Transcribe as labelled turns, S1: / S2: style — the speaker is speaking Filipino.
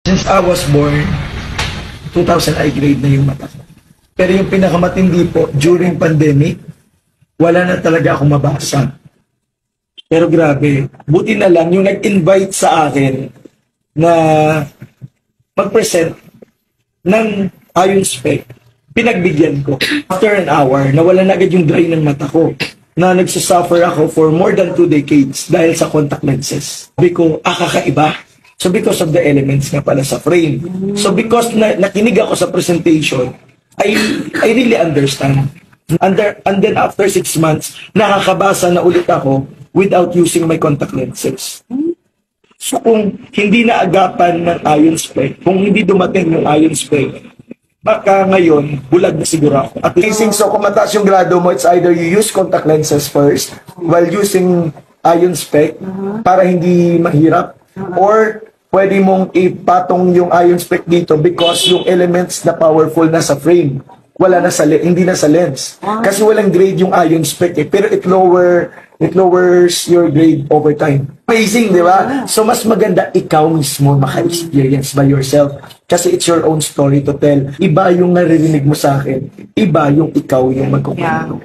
S1: Since I was born, 2000 I grade na yung mata ko. Pero yung pinakamatindi po, during pandemic, wala na talaga akong mabasa. Pero grabe, buti na lang yung nag-invite sa akin na mag-present ng iron spec, pinagbigyan ko. After an hour, nawala na agad yung dry ng mata ko na nagsasuffer ako for more than 2 decades dahil sa contact lenses. Sabi ko, kakaiba. So because of the elements nga pala sa frame. So because nakinig ako sa presentation, I really understand. And then after 6 months, nakakabasa na ulit ako without using my contact lenses. So kung hindi naagapan ng iron spec, kung hindi dumating yung iron spec, baka ngayon, bulag na siguro ako. At least, so kung mataas yung grado mo, it's either you use contact lenses first while using iron spec para hindi mahirap, or pwede mong ipatong yung iron spec dito because yung elements na powerful na sa frame, wala na sa hindi na sa lens. Kasi walang grade yung iron spec pero it lowers your grade over time. Amazing, di ba? So mas maganda ikaw mismo maka-experience by yourself kasi it's your own story to tell. Iba yung naririnig mo sa akin, iba yung ikaw yung magkukwento.